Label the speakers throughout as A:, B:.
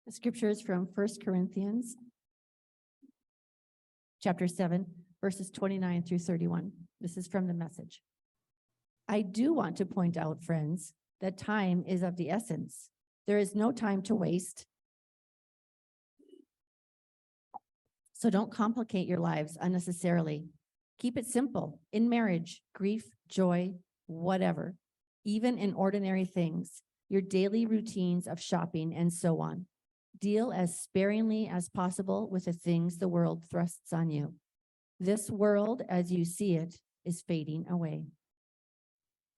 A: The scripture is from 1 Corinthians chapter 7, verses 29 through 31. This is from the Message. I do want to point out, friends, that time is of the essence. There is no time to waste. So don't complicate your lives unnecessarily. Keep it simple in marriage, grief, joy, whatever, even in ordinary things, your daily routines of shopping and so on. Deal as sparingly as possible with the things the world thrusts on you. This world, as you see it, is fading away.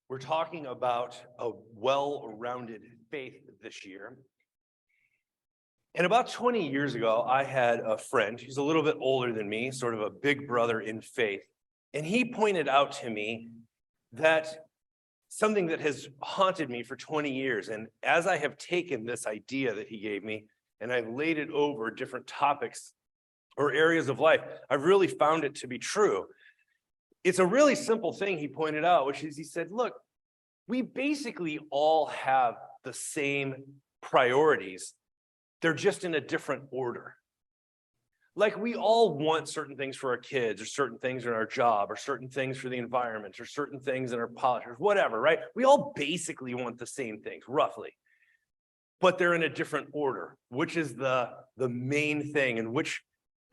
B: We're talking about a well-rounded faith this year. And about 20 years ago, I had a friend, he's a little bit older than me, sort of a big brother in faith. And he pointed out to me that something that has haunted me for 20 years. And as I have taken this idea that he gave me, and I've laid it over different topics or areas of life, I've really found it to be true. It's a really simple thing he pointed out, which is he said, look, we basically all have the same priorities. They're just in a different order. Like we all want certain things for our kids, or certain things in our job, or certain things for the environment, or certain things in our politics, whatever, right? We all basically want the same things, roughly. But they're in a different order, which is the main thing, and which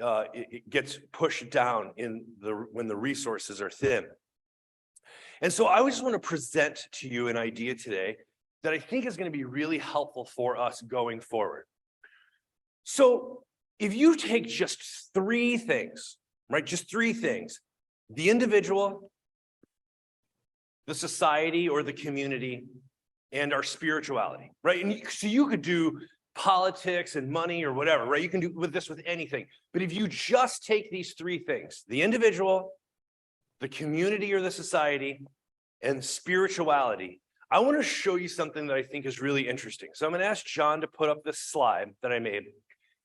B: it gets pushed down when the resources are thin. And so I just want to present to you an idea today that I think is going to be really helpful for us going forward. So if you take just three things, right? Just three things: the individual, the society or the community, and our spirituality, right? And so you could do politics and money or whatever, right? You can do this with anything. But if you just take these three things, the individual, the community or the society, and spirituality, I want to show you something that I think is really interesting. So I'm going to ask John to put up this slide that I made.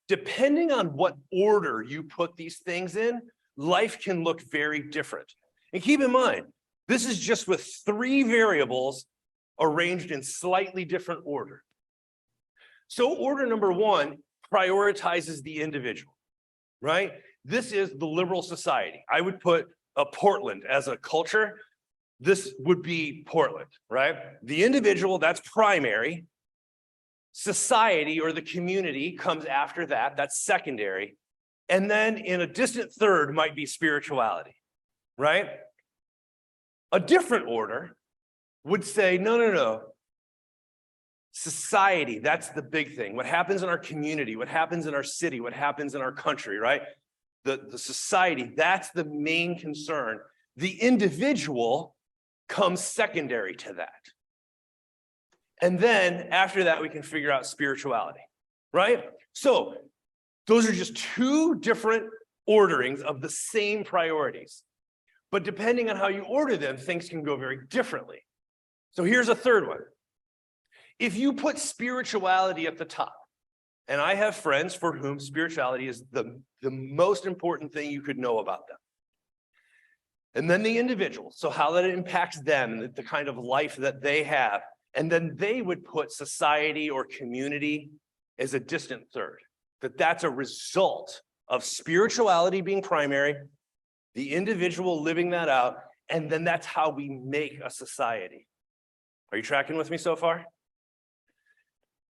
B: Depending on what order you put these things in, life can look very different. And keep in mind, this is just with three variables arranged in slightly different order. So order number one prioritizes the individual, right? This is the liberal society. I would put Portland as a culture. This would be Portland, right? The individual, that's primary. Society or the community comes after that, that's secondary. And then in a distant third might be spirituality, right? A different order would say, no. Society, that's the big thing. What happens in our community, what happens in our city, what happens in our country, right? The society, that's the main concern. The individual comes secondary to that. And then after that, we can figure out spirituality, right? So those are just two different orderings of the same priorities. But depending on how you order them, things can go very differently. So here's a third one. If you put spirituality at the top, and I have friends for whom spirituality is the most important thing you could know about them. And then the individual, so how that impacts them and the kind of life that they have. And then they would put society or community as a distant third. That's a result of spirituality being primary, the individual living that out, and then that's how we make a society. Are you tracking with me so far?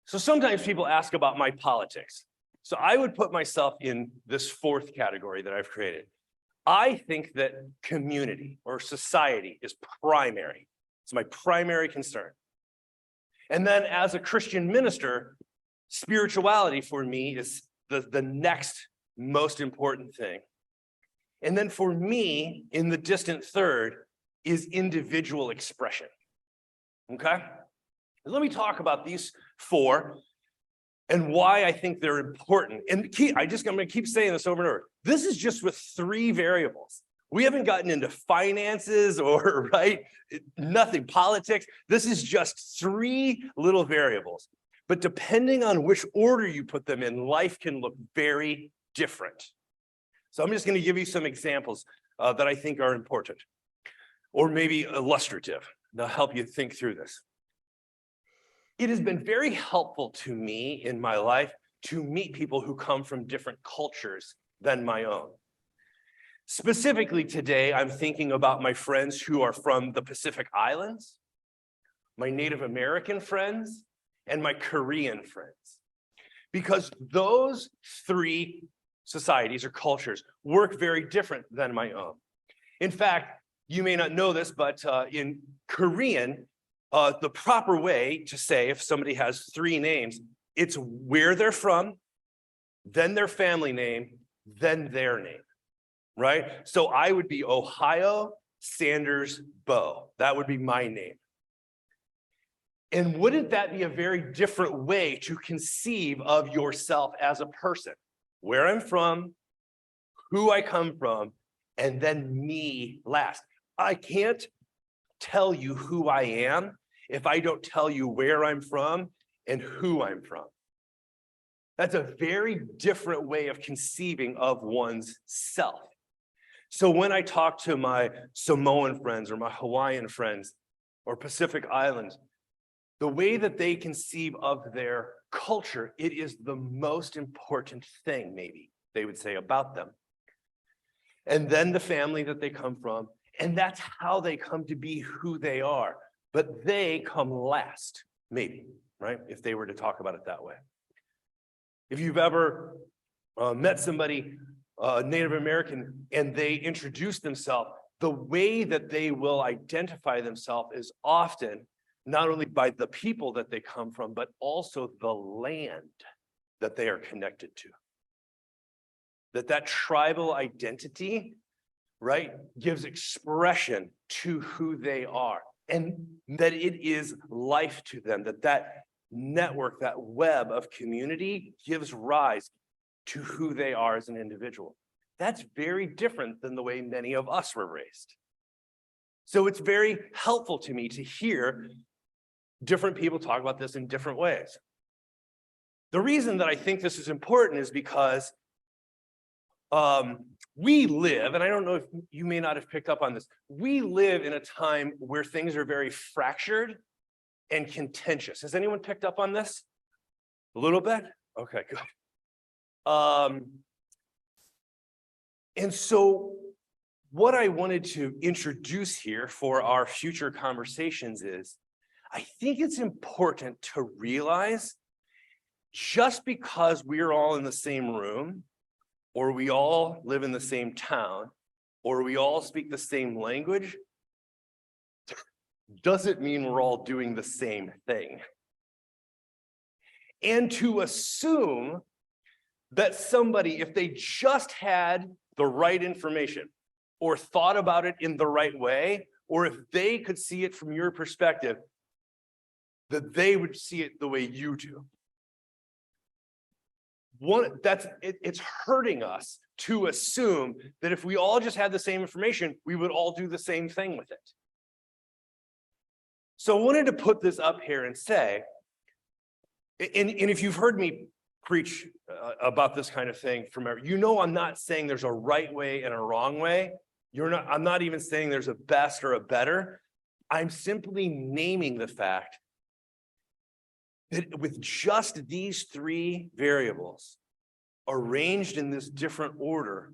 B: So sometimes people ask about my politics. So I would put myself in this fourth category that I've created. I think that community or society is primary. It's my primary concern. And then as a Christian minister, spirituality for me is the next most important thing. And then for me, in the distant third, is individual expression. Okay? Let me talk about these four and why I think they're important. And I'm going to keep saying this over and over. This is just with three variables. We haven't gotten into finances or, right, nothing, politics. This is just three little variables. But depending on which order you put them in, life can look very different. So I'm just going to give you some examples that I think are important, or maybe illustrative. They'll help you think through this. It has been very helpful to me in my life to meet people who come from different cultures than my own. Specifically today, I'm thinking about my friends who are from the Pacific Islands, my Native American friends, and my Korean friends. Because those three societies or cultures work very different than my own. In fact, you may not know this, but in Korean, the proper way to say if somebody has three names, it's where they're from, then their family name, then their name, right? So I would be Ohio Sanders Bow. That would be my name. And wouldn't that be a very different way to conceive of yourself as a person? Where I'm from, who I come from, and then me last. I can't tell you who I am if I don't tell you where I'm from and who I'm from. That's a very different way of conceiving of one's self. So when I talk to my Samoan friends or my Hawaiian friends or Pacific Islands, the way that they conceive of their culture, it is the most important thing, maybe, they would say about them. And then the family that they come from, and that's how they come to be who they are. But they come last, maybe, right? If they were to talk about it that way. If you've ever met somebody, Native American, and they introduce themselves, the way that they will identify themselves is often not only by the people that they come from, but also the land that they are connected to. That tribal identity, right, gives expression to who they are, and that it is life to them, that network, that web of community gives rise to who they are as an individual. That's very different than the way many of us were raised. So it's very helpful to me to hear different people talk about this in different ways. The reason that I think this is important is because we live, and I don't know if you may not have picked up on this, we live in a time where things are very fractured and contentious. Has anyone picked up on this? A little bit? Okay, good. And so what I wanted to introduce here for our future conversations is, I think it's important to realize just because we're all in the same room, or we all live in the same town, or we all speak the same language, doesn't mean we're all doing the same thing. And to assume that somebody, if they just had the right information, or thought about it in the right way, or if they could see it from your perspective, that they would see it the way you do. It's hurting us to assume that if we all just had the same information, we would all do the same thing with it. So I wanted to put this up here and say, and if you've heard me preach about this kind of thing from you know I'm not saying there's a right way and a wrong way. I'm not even saying there's a best or a better. I'm simply naming the fact that with just these three variables arranged in this different order,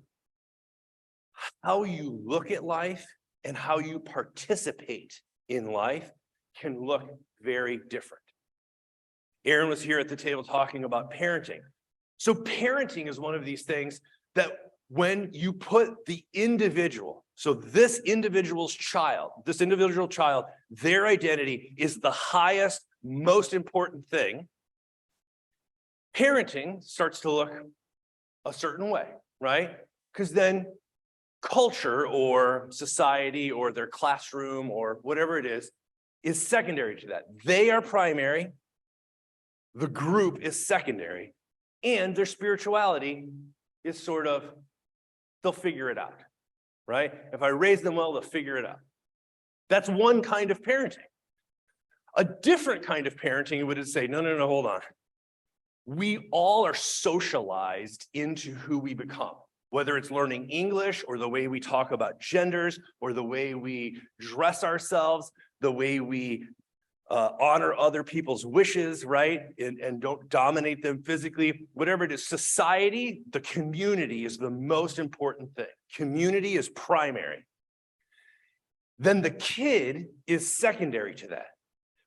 B: how you look at life and how you participate in life can look very different. Aaron was here at the table talking about parenting. So parenting is one of these things that when you put the individual, so this individual child, their identity is the highest, most important thing, parenting starts to look a certain way, right? Because then culture or society or their classroom or whatever it is secondary to that. They are primary, the group is secondary, and their spirituality is sort of, they'll figure it out, right? If I raise them well, they'll figure it out. That's one kind of parenting. A different kind of parenting would say, no, hold on. We all are socialized into who we become, whether it's learning English or the way we talk about genders or the way we dress ourselves, the way we honor other people's wishes, right? And don't dominate them physically, whatever it is. Society, the community is the most important thing. Community is primary. Then the kid is secondary to that.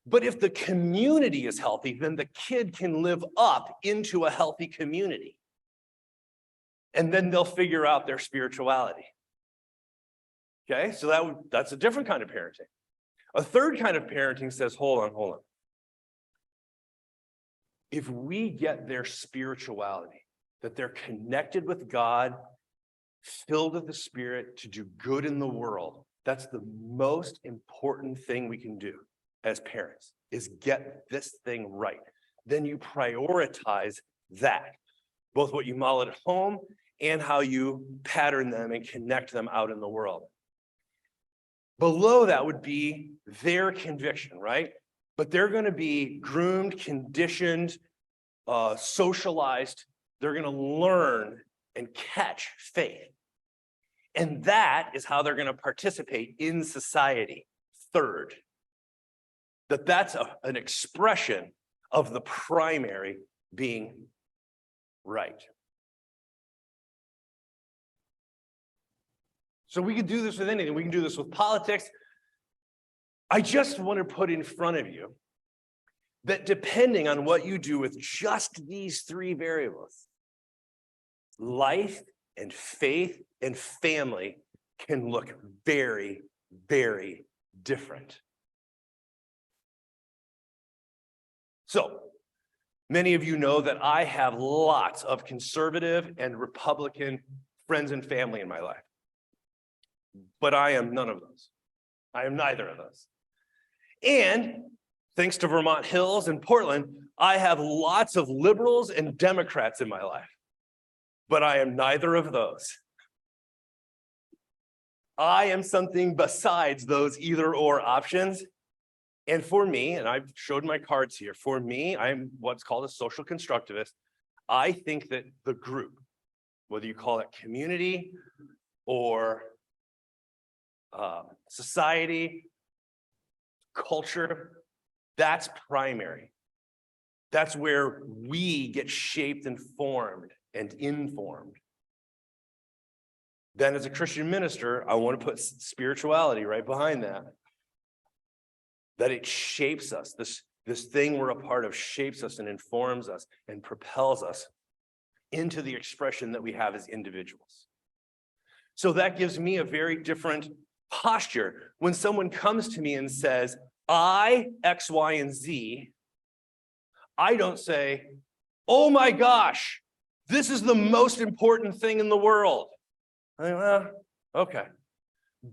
B: But if the community is healthy, then the kid can live up into a healthy community. And then they'll figure out their spirituality. Okay, so that's a different kind of parenting. A third kind of parenting says, hold on. If we get their spirituality, that they're connected with God, filled with the Spirit to do good in the world, that's the most important thing we can do as parents, is get this thing right. Then you prioritize that, both what you model at home and how you pattern them and connect them out in the world. Below that would be their conviction, right? But they're going to be groomed, conditioned, socialized. They're going to learn and catch faith. And that is how they're going to participate in society. Third, that's an expression of the primary being right. So we can do this with anything. We can do this with politics. I just want to put in front of you that depending on what you do with just these three variables, life and faith and family can look very, very different. So many of you know that I have lots of conservative and Republican friends and family in my life. But I am none of those. I am neither of those. And thanks to Vermont Hills and Portland, I have lots of liberals and Democrats in my life. But I am neither of those. I am something besides those either or options. And for me, and I've showed my cards here, for me, I'm what's called a social constructivist. I think that the group, whether you call it community or society, culture, that's primary. That's where we get shaped and formed and informed. Then as a Christian minister, I want to put spirituality right behind that. That it shapes us. This thing we're a part of shapes us and informs us and propels us into the expression that we have as individuals. So that gives me a very different posture. When someone comes to me and says, I, X, Y, and Z, I don't say, oh my gosh, this is the most important thing in the world. I think, well, okay.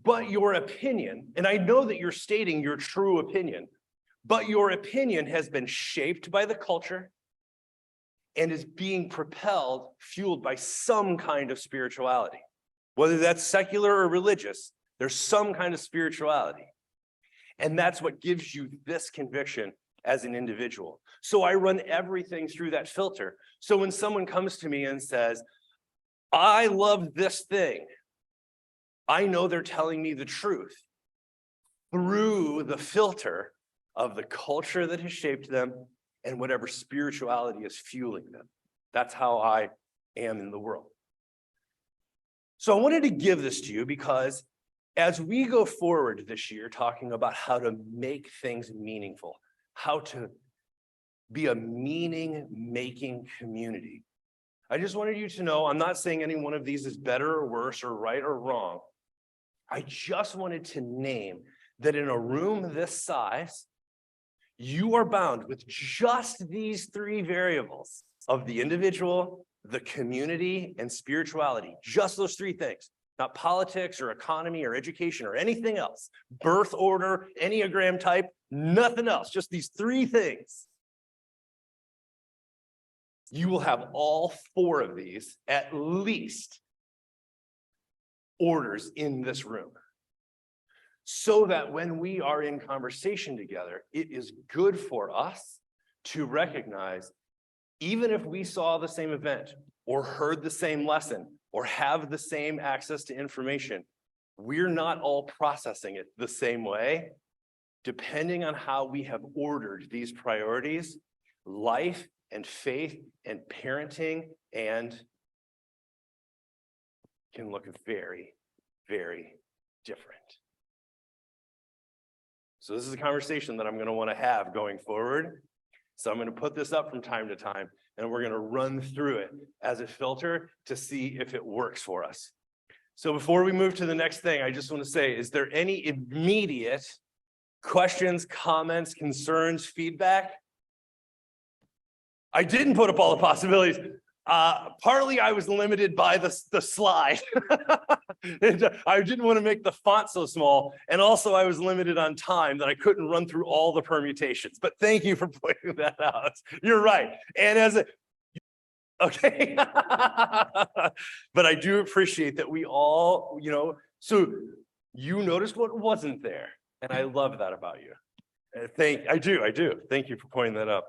B: But your opinion, and I know that you're stating your true opinion, but your opinion has been shaped by the culture and is being propelled, fueled by some kind of spirituality. Whether that's secular or religious, there's some kind of spirituality. And that's what gives you this conviction as an individual. So I run everything through that filter. So when someone comes to me and says, I love this thing, I know they're telling me the truth through the filter of the culture that has shaped them and whatever spirituality is fueling them. That's how I am in the world. So I wanted to give this to you because as we go forward this year, talking about how to make things meaningful, how to be a meaning-making community, I just wanted you to know, I'm not saying any one of these is better or worse or right or wrong. I just wanted to name that in a room this size, you are bound with just these three variables of the individual, the community, and spirituality. Just those three things. Not politics or economy or education or anything else. Birth order, Enneagram type, nothing else. Just these three things. You will have all four of these, at least, orders in this room. So that when we are in conversation together, it is good for us to recognize, even if we saw the same event or heard the same lesson or have the same access to information, we're not all processing it the same way depending on how we have ordered these priorities, life and faith and parenting and can look very, very different. So this is a conversation that I'm going to want to have going forward. So I'm going to put this up from time to time, and we're going to run through it as a filter to see if it works for us. So before we move to the next thing, I just want to say, is there any immediate questions, comments, concerns, feedback? I didn't put up all the possibilities. Partly I was limited by the slide. I didn't want to make the font so small. And also I was limited on time that I couldn't run through all the permutations. But thank you for pointing that out. You're right. And as a, okay. But I do appreciate that we all, so you noticed what wasn't there. And I love that about you. I do. Thank you for pointing that up.